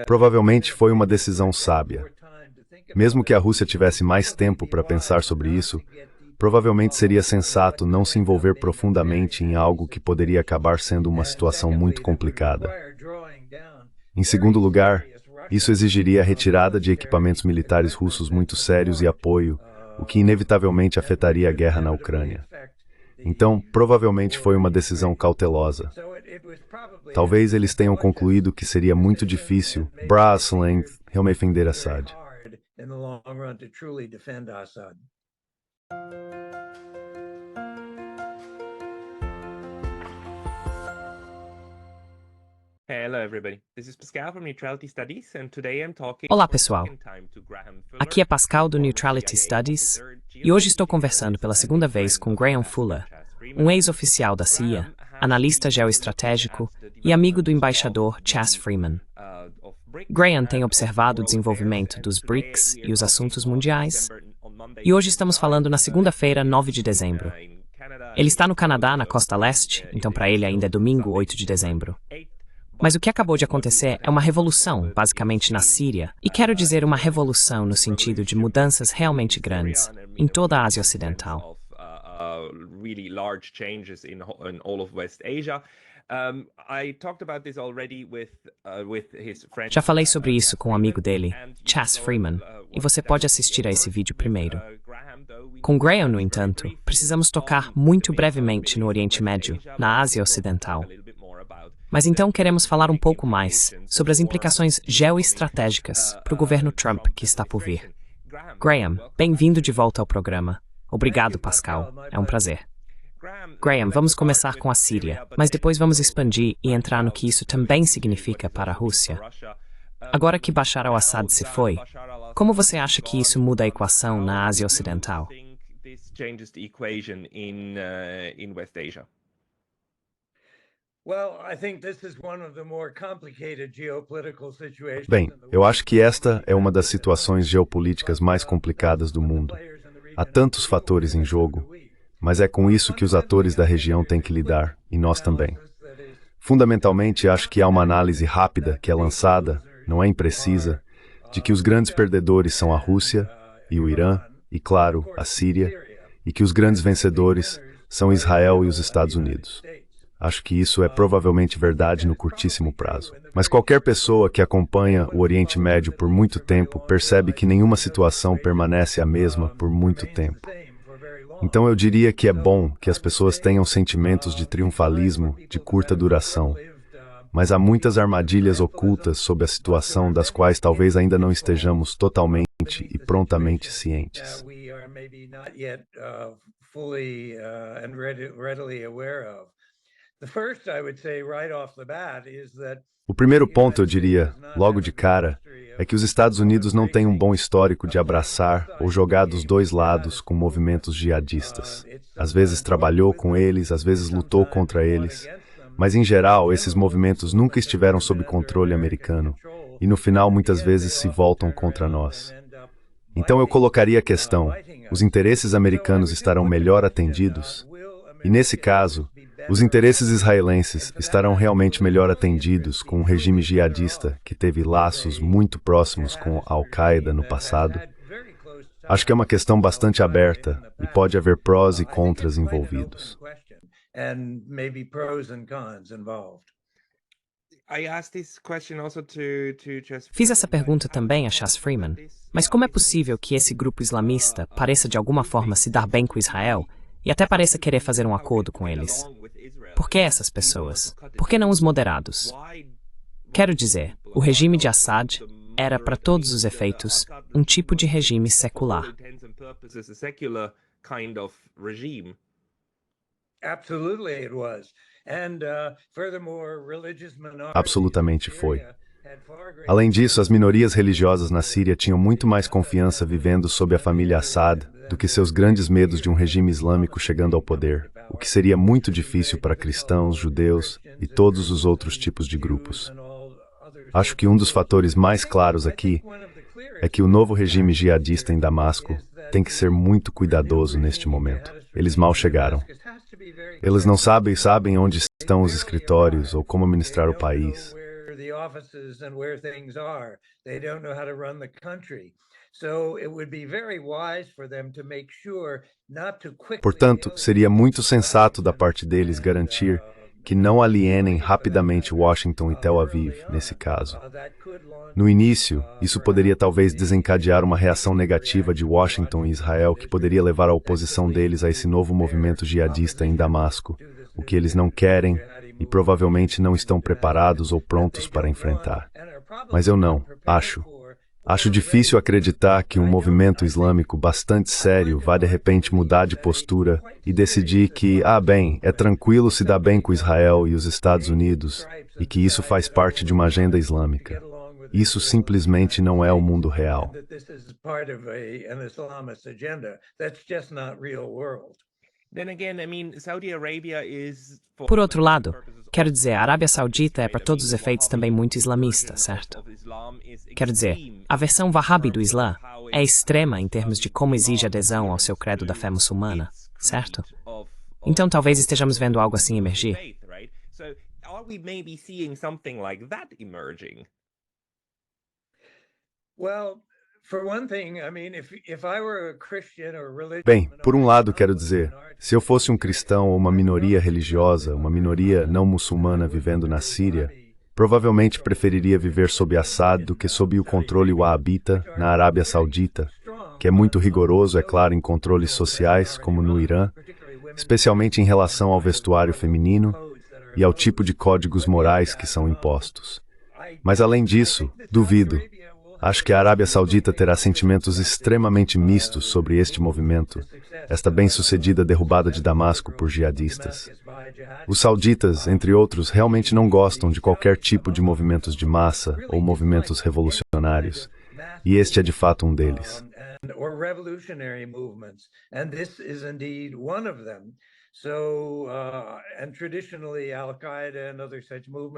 Provavelmente foi uma decisão sábia. Mesmo que a Rússia tivesse mais tempo para pensar sobre isso, provavelmente seria sensato não se envolver profundamente em algo que poderia acabar sendo uma situação muito complicada. Em segundo lugar, isso exigiria a retirada de equipamentos militares russos muito sérios e apoio, o que inevitavelmente afetaria a guerra na Ucrânia. Então, provavelmente foi uma decisão cautelosa. Talvez eles tenham concluído que seria muito difícil, realmente defender Assad. Hello everybody, this is Pascal from Neutrality Studies and today I'm talking Olá, pessoal. Aqui é Pascal do Neutrality Studies e hoje estou conversando pela segunda vez com Graham Fuller, um ex-oficial da CIA, analista geoestratégico e amigo do embaixador Chas Freeman. Graham tem observado o desenvolvimento dos BRICS e os assuntos mundiais, e hoje estamos falando na segunda-feira, 9 de dezembro. Ele está no Canadá, na costa leste, então para ele ainda é domingo, 8 de dezembro. Mas o que acabou de acontecer é uma revolução, basicamente na Síria, e quero dizer uma revolução no sentido de mudanças realmente grandes em toda a Ásia Ocidental. Já falei sobre isso com um amigo dele, Chas Freeman, e você pode assistir a esse vídeo primeiro. Com Graham, no entanto, precisamos tocar muito brevemente no Oriente Médio, na Ásia Ocidental. Mas então queremos falar um pouco mais sobre as implicações geoestratégicas para o governo Trump que está por vir. Graham, bem-vindo de volta ao programa. Obrigado, Pascal. É um prazer. Graham, vamos começar com a Síria, mas depois vamos expandir e entrar no que isso também significa para a Rússia. Agora que Bashar al-Assad se foi, como você acha que isso muda a equação na Ásia Ocidental? Bem, eu acho que esta é uma das situações geopolíticas mais complicadas do mundo. Há tantos fatores em jogo, mas é com isso que os atores da região têm que lidar, e nós também. Fundamentalmente, acho que há uma análise rápida que é lançada, não é imprecisa, de que os grandes perdedores são a Rússia e o Irã, e claro, a Síria, e que os grandes vencedores são Israel e os Estados Unidos. Acho que isso é provavelmente verdade no curtíssimo prazo. Mas qualquer pessoa que acompanha o Oriente Médio por muito tempo percebe que nenhuma situação permanece a mesma por muito tempo. Então eu diria que é bom que as pessoas tenham sentimentos de triunfalismo de curta duração. Mas há muitas armadilhas ocultas sob a situação das quais talvez ainda não estejamos totalmente e prontamente cientes. O primeiro ponto, eu diria, logo de cara, é que os Estados Unidos não têm um bom histórico de abraçar ou jogar dos dois lados com movimentos jihadistas. Às vezes trabalhou com eles, às vezes lutou contra eles, mas em geral esses movimentos nunca estiveram sob controle americano e no final muitas vezes se voltam contra nós. Então eu colocaria a questão, os interesses americanos estarão melhor atendidos? E nesse caso, os interesses israelenses estarão realmente melhor atendidos com um regime jihadista que teve laços muito próximos com a Al-Qaeda no passado? Acho que é uma questão bastante aberta e pode haver prós e contras envolvidos. Fiz essa pergunta também a Chas Freeman, mas como é possível que esse grupo islamista pareça de alguma forma se dar bem com Israel e até pareça querer fazer um acordo com eles? Por que essas pessoas? Por que não os moderados? Quero dizer, o regime de Assad era, para todos os efeitos, um tipo de regime secular. Absolutamente foi. Além disso, as minorias religiosas na Síria tinham muito mais confiança vivendo sob a família Assad do que seus grandes medos de um regime islâmico chegando ao poder, o que seria muito difícil para cristãos, judeus e todos os outros tipos de grupos. Acho que um dos fatores mais claros aqui é que o novo regime jihadista em Damasco tem que ser muito cuidadoso neste momento. Eles mal chegaram. Eles não sabem onde estão os escritórios ou como administrar o país. Portanto, seria muito sensato da parte deles garantir que não alienem rapidamente Washington e Tel Aviv, nesse caso. No início, isso poderia talvez desencadear uma reação negativa de Washington e Israel que poderia levar a oposição deles a esse novo movimento jihadista em Damasco, o que eles não querem e provavelmente não estão preparados ou prontos para enfrentar. Mas eu não, Acho difícil acreditar que um movimento islâmico bastante sério vá de repente mudar de postura e decidir que, bem, é tranquilo se dar bem com Israel e os Estados Unidos e que isso faz parte de uma agenda islâmica. Isso simplesmente não é o mundo real. Por outro lado, quero dizer, a Arábia Saudita é para todos os efeitos também muito islamista, certo? Quero dizer, a versão Wahhabi do Islã é extrema em termos de como exige adesão ao seu credo da fé muçulmana, certo? Então talvez estejamos vendo algo assim emergir. Bem, por um lado quero dizer, se eu fosse um cristão ou uma minoria religiosa, uma minoria não muçulmana vivendo na Síria, provavelmente preferiria viver sob Assad do que sob o controle wahhabita na Arábia Saudita, que é muito rigoroso, é claro, em controles sociais, como no Irã, especialmente em relação ao vestuário feminino e ao tipo de códigos morais que são impostos. Mas além disso, duvido. Acho que a Arábia Saudita terá sentimentos extremamente mistos sobre este movimento, esta bem-sucedida derrubada de Damasco por jihadistas. Os sauditas, entre outros, realmente não gostam de qualquer tipo de movimentos de massa ou movimentos revolucionários, e este é de fato um deles.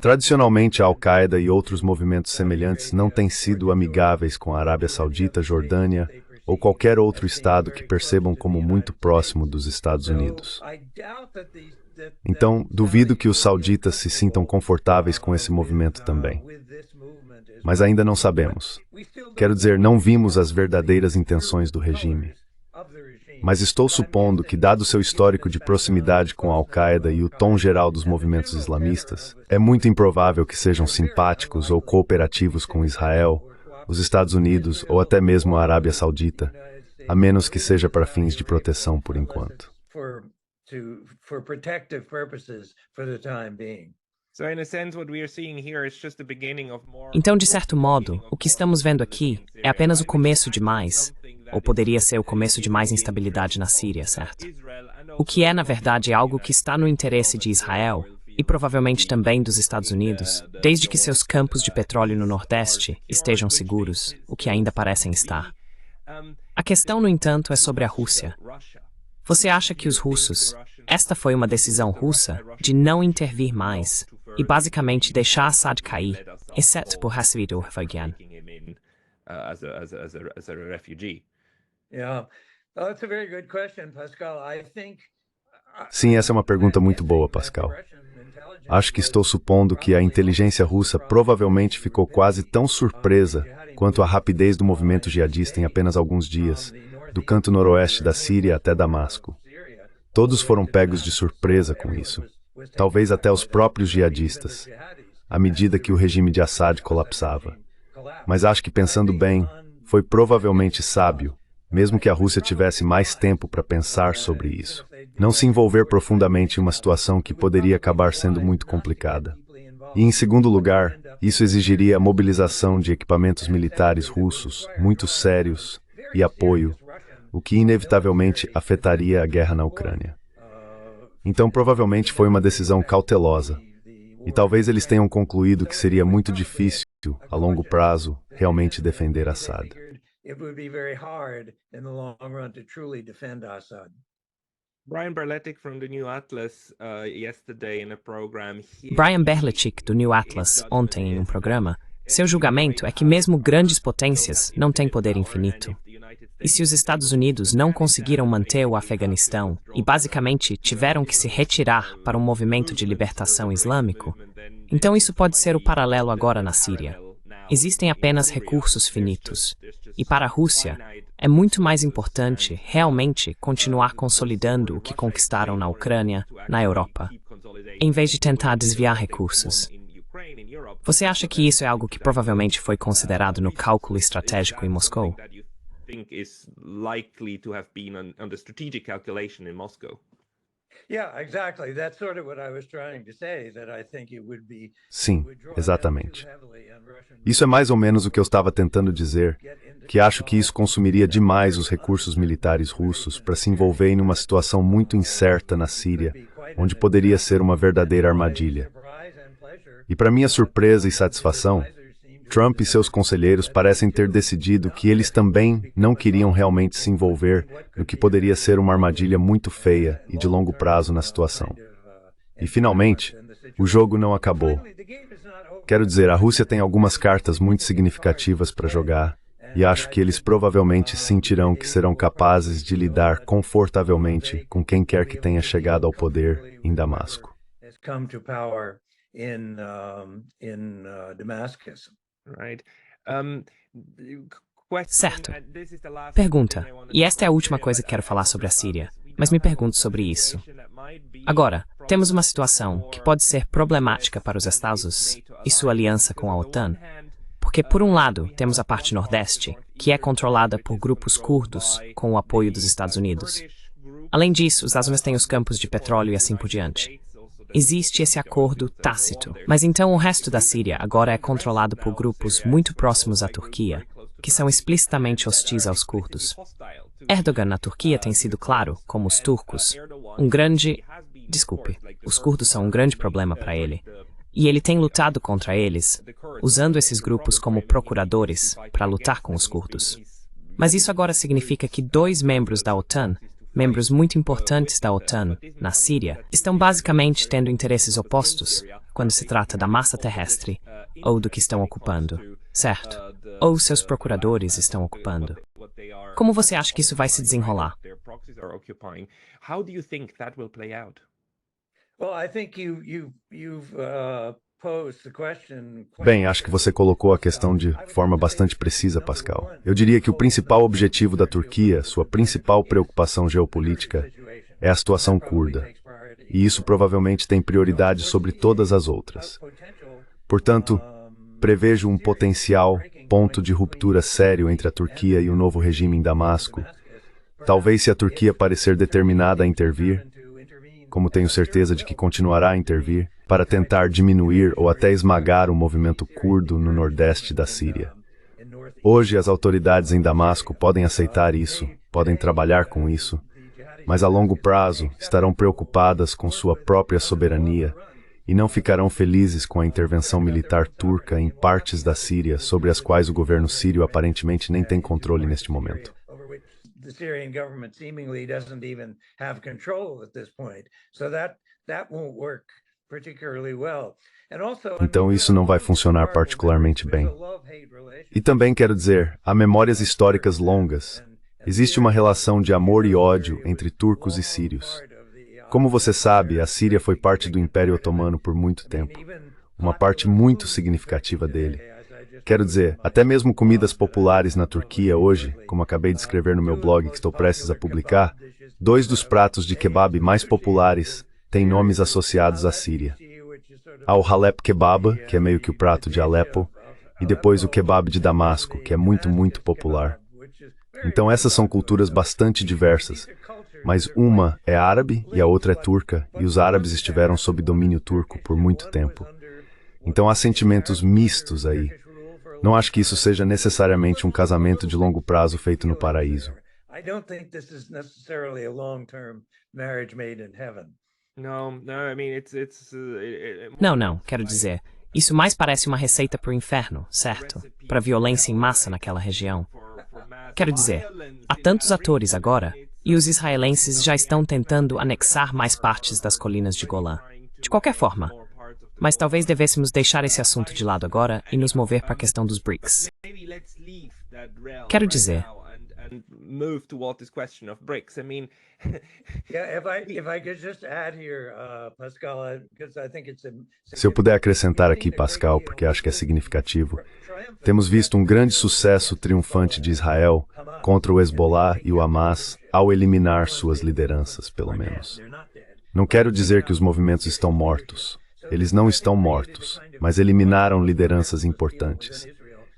Tradicionalmente, a Al-Qaeda e outros movimentos semelhantes não têm sido amigáveis com a Arábia Saudita, Jordânia ou qualquer outro estado que percebam como muito próximo dos Estados Unidos. Então, duvido que os sauditas se sintam confortáveis com esse movimento também. Mas ainda não sabemos. Quero dizer, não vimos as verdadeiras intenções do regime. Mas estou supondo que, dado seu histórico de proximidade com a Al-Qaeda e o tom geral dos movimentos islamistas, é muito improvável que sejam simpáticos ou cooperativos com Israel, os Estados Unidos ou até mesmo a Arábia Saudita, a menos que seja para fins de proteção por enquanto. Então, de certo modo, o que estamos vendo aqui é apenas o começo de mais, ou poderia ser o começo de mais instabilidade na Síria, certo? O que é, na verdade, algo que está no interesse de Israel e provavelmente também dos Estados Unidos, desde que seus campos de petróleo no Nordeste estejam seguros, o que ainda parecem estar. A questão, no entanto, é sobre a Rússia. Você acha que os russos, esta foi uma decisão russa de não intervir mais e basicamente deixar Assad cair, exceto por Hassid Orvagian? Sim, essa é uma pergunta muito boa, Pascal. Acho que estou supondo que a inteligência russa provavelmente ficou quase tão surpresa quanto a rapidez do movimento jihadista em apenas alguns dias, do canto noroeste da Síria até Damasco. Todos foram pegos de surpresa com isso, talvez até os próprios jihadistas, à medida que o regime de Assad colapsava. Mas acho que, pensando bem, foi provavelmente sábio, mesmo que a Rússia tivesse mais tempo para pensar sobre isso, não se envolver profundamente em uma situação que poderia acabar sendo muito complicada. E, em segundo lugar, isso exigiria a mobilização de equipamentos militares russos muito sérios e apoio, o que inevitavelmente afetaria a guerra na Ucrânia. Então, provavelmente foi uma decisão cautelosa, e talvez eles tenham concluído que seria muito difícil, a longo prazo, realmente defender Assad. Brian Berletic from the New Atlas yesterday in a program. Brian Berletic do New Atlas ontem em um programa, seu julgamento é que mesmo grandes potências não têm poder infinito. E se os Estados Unidos não conseguiram manter o Afeganistão e basicamente tiveram que se retirar para um movimento de libertação islâmico, então isso pode ser o paralelo agora na Síria. Existem apenas recursos finitos. E para a Rússia, é muito mais importante realmente continuar consolidando o que conquistaram na Ucrânia, na Europa, em vez de tentar desviar recursos. Você acha que isso é algo que provavelmente foi considerado no cálculo estratégico em Moscou? Sim, exatamente. Isso é mais ou menos o que eu estava tentando dizer, que acho que isso consumiria demais os recursos militares russos para se envolver em uma situação muito incerta na Síria, onde poderia ser uma verdadeira armadilha. E para minha surpresa e satisfação, Trump e seus conselheiros parecem ter decidido que eles também não queriam realmente se envolver no que poderia ser uma armadilha muito feia e de longo prazo na situação. E, finalmente, o jogo não acabou. Quero dizer, a Rússia tem algumas cartas muito significativas para jogar, e acho que eles provavelmente sentirão que serão capazes de lidar confortavelmente com quem quer que tenha chegado ao poder em Damasco. Certo. Pergunta, e esta é a última coisa que quero falar sobre a Síria, mas me pergunto sobre isso. Agora, temos uma situação que pode ser problemática para os Estados e sua aliança com a OTAN, porque, por um lado, temos a parte nordeste, que é controlada por grupos curdos com o apoio dos Estados Unidos. Além disso, os Estados Unidos têm os campos de petróleo e assim por diante. Existe esse acordo tácito, mas então o resto da Síria agora é controlado por grupos muito próximos à Turquia, que são explicitamente hostis aos curdos. Erdogan na Turquia tem sido claro, como os turcos, os curdos são um grande problema para ele. E ele tem lutado contra eles, usando esses grupos como procuradores para lutar com os curdos. Mas isso agora significa que dois membros da OTAN, membros muito importantes da OTAN na Síria, estão basicamente tendo interesses opostos quando se trata da massa terrestre ou do que estão ocupando, certo? Ou seus procuradores estão ocupando. Como você acha que isso vai se desenrolar? Bem, acho que você colocou a questão de forma bastante precisa, Pascal. Eu diria que o principal objetivo da Turquia, sua principal preocupação geopolítica, é a situação curda. E isso provavelmente tem prioridade sobre todas as outras. Portanto, prevejo um potencial ponto de ruptura sério entre a Turquia e o novo regime em Damasco. Talvez, se a Turquia parecer determinada a intervir, como tenho certeza de que continuará a intervir, para tentar diminuir ou até esmagar o movimento curdo no nordeste da Síria. Hoje, as autoridades em Damasco podem aceitar isso, podem trabalhar com isso, mas a longo prazo estarão preocupadas com sua própria soberania e não ficarão felizes com a intervenção militar turca em partes da Síria sobre as quais o governo sírio aparentemente nem tem controle neste momento. The Syrian government seemingly doesn't even have control at this point. So that won't work particularly well. Então isso não vai funcionar particularmente bem. E também quero dizer, há memórias históricas longas. Existe uma relação de amor e ódio entre turcos e sírios. Como você sabe, a Síria foi parte do Império Otomano por muito tempo. Uma parte muito significativa dele. Quero dizer, até mesmo comidas populares na Turquia hoje, como acabei de escrever no meu blog que estou prestes a publicar, 2 dos pratos de kebab mais populares têm nomes associados à Síria. Há o Halep Kebab, que é meio que o prato de Alepo, e depois o kebab de Damasco, que é muito, muito popular. Então essas são culturas bastante diversas, mas uma é árabe e a outra é turca, e os árabes estiveram sob domínio turco por muito tempo. Então há sentimentos mistos aí. Não acho que isso seja necessariamente um casamento de longo prazo feito no paraíso. Não, quero dizer, isso mais parece uma receita para o inferno, certo? Para violência em massa naquela região. Quero dizer, há tantos atores agora, e os israelenses já estão tentando anexar mais partes das colinas de Golã. De qualquer forma. Mas talvez devêssemos deixar esse assunto de lado agora e nos mover para a questão dos BRICS. Quero dizer, Se eu puder acrescentar aqui, Pascal, porque acho que é significativo, temos visto um grande sucesso triunfante de Israel contra o Hezbollah e o Hamas ao eliminar suas lideranças, pelo menos. Não quero dizer que os movimentos estão mortos. Eles não estão mortos, mas eliminaram lideranças importantes.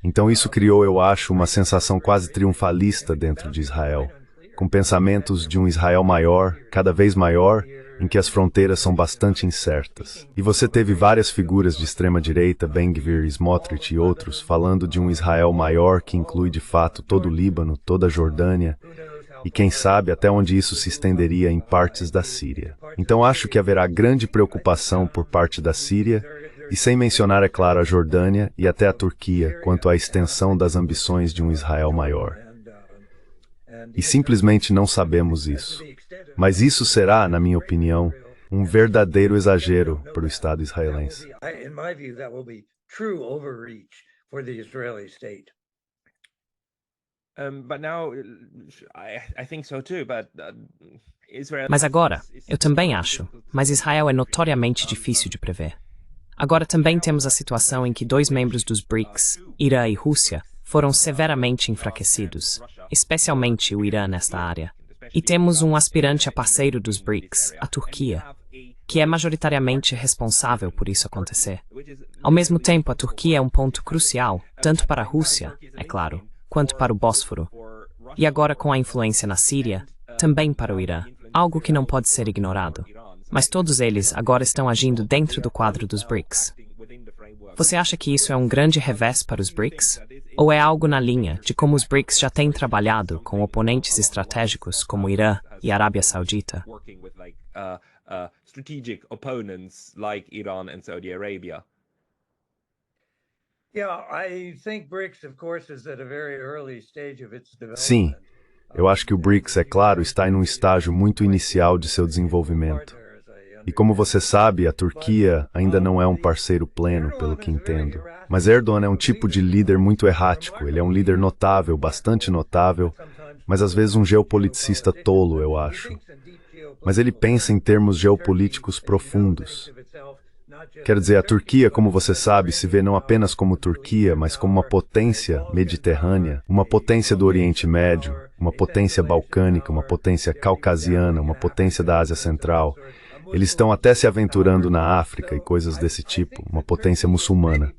Então isso criou, eu acho, uma sensação quase triunfalista dentro de Israel, com pensamentos de um Israel maior, cada vez maior, em que as fronteiras são bastante incertas. E você teve várias figuras de extrema-direita, Ben-Gvir, Smotrich e outros, falando de um Israel maior que inclui de fato todo o Líbano, toda a Jordânia, e quem sabe até onde isso se estenderia em partes da Síria. Então acho que haverá grande preocupação por parte da Síria, e sem mencionar, é claro, a Jordânia e até a Turquia, quanto à extensão das ambições de um Israel maior. E simplesmente não sabemos isso. Mas isso será, na minha opinião, um verdadeiro exagero para o Estado israelense. Mas agora, eu também acho, mas Israel é notoriamente difícil de prever. Agora também temos a situação em que 2 membros dos BRICS, Irã e Rússia, foram severamente enfraquecidos, especialmente o Irã nesta área. E temos um aspirante a parceiro dos BRICS, a Turquia, que é majoritariamente responsável por isso acontecer. Ao mesmo tempo, a Turquia é um ponto crucial, tanto para a Rússia, é claro, quanto para o Bósforo. E agora com a influência na Síria, também para o Irã, algo que não pode ser ignorado. Mas todos eles agora estão agindo dentro do quadro dos BRICS. Você acha que isso é um grande revés para os BRICS? Ou é algo na linha de como os BRICS já têm trabalhado com oponentes estratégicos como Irã e Arábia Saudita? Sim, eu acho que o BRICS, é claro, está em um estágio muito inicial de seu desenvolvimento. E como você sabe, a Turquia ainda não é um parceiro pleno, pelo que entendo. Mas Erdogan é um tipo de líder muito errático, ele é um líder notável, bastante notável, mas às vezes um geopoliticista tolo, eu acho. Mas ele pensa em termos geopolíticos profundos. Quer dizer, a Turquia, como você sabe, se vê não apenas como Turquia, mas como uma potência mediterrânea, uma potência do Oriente Médio, uma potência balcânica, uma potência caucasiana, uma potência da Ásia Central. Eles estão até se aventurando na África e coisas desse tipo, uma potência muçulmana.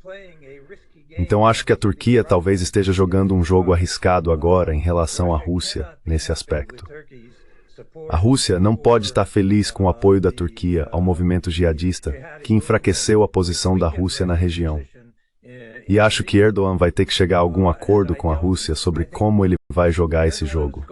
Então acho que a Turquia talvez esteja jogando um jogo arriscado agora em relação à Rússia, nesse aspecto. A Rússia não pode estar feliz com o apoio da Turquia ao movimento jihadista, que enfraqueceu a posição da Rússia na região. E acho que Erdogan vai ter que chegar a algum acordo com a Rússia sobre como ele vai jogar esse jogo.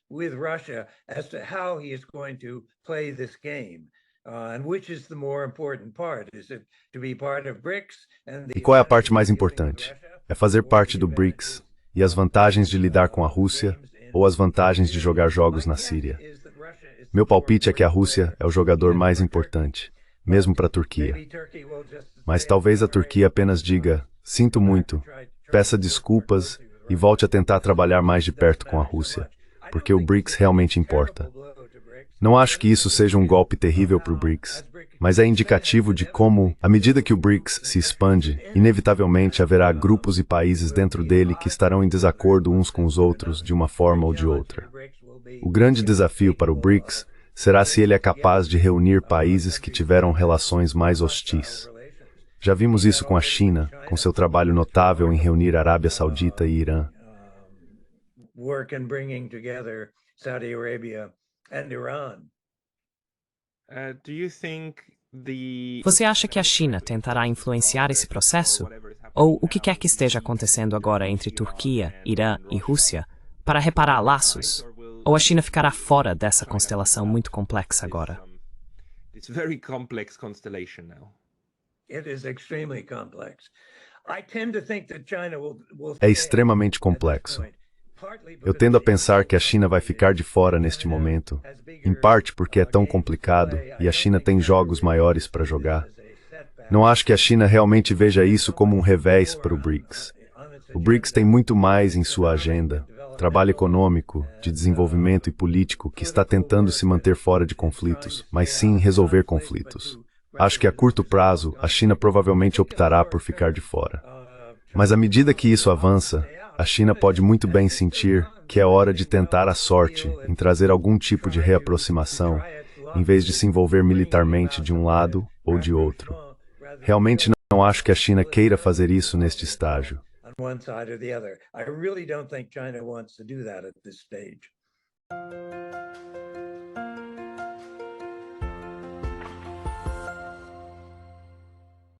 With Russia as to how he is going to play this game. And which is the more important part? Is it to be part of BRICS? E qual é a parte mais importante? É fazer parte do BRICS e as vantagens de lidar com a Rússia ou as vantagens de jogar jogos na Síria. Meu palpite é que a Rússia é o jogador mais importante, mesmo para a Turquia. Mas talvez a Turquia apenas diga, sinto muito, peça desculpas e volte a tentar trabalhar mais de perto com a Rússia. Porque o BRICS realmente importa. Não acho que isso seja um golpe terrível para o BRICS, mas é indicativo de como, à medida que o BRICS se expande, inevitavelmente haverá grupos e países dentro dele que estarão em desacordo uns com os outros de uma forma ou de outra. O grande desafio para o BRICS será se ele é capaz de reunir países que tiveram relações mais hostis. Já vimos isso com a China, com seu trabalho notável em reunir Arábia Saudita e Irã. Work in bringing together Saudi Arabia and Iran. Você acha que a China tentará influenciar esse processo? Ou o que quer que esteja acontecendo agora entre Turquia, Irã e Rússia para reparar laços? Ou a China ficará fora dessa constelação muito complexa agora? It's very complex constellation now. It is extremely complex. I tend to think that China will É extremamente complexo. Eu tendo a pensar que a China vai ficar de fora neste momento, em parte porque é tão complicado e a China tem jogos maiores para jogar. Não acho que a China realmente veja isso como um revés para o BRICS. O BRICS tem muito mais em sua agenda: trabalho econômico, de desenvolvimento e político que está tentando se manter fora de conflitos, mas sim resolver conflitos. Acho que a curto prazo, a China provavelmente optará por ficar de fora. Mas à medida que isso avança, a China pode muito bem sentir que é hora de tentar a sorte em trazer algum tipo de reaproximação, em vez de se envolver militarmente de um lado ou de outro. Realmente não acho que a China queira fazer isso neste estágio. One side or the other. I really don't think China wants to do that at this stage.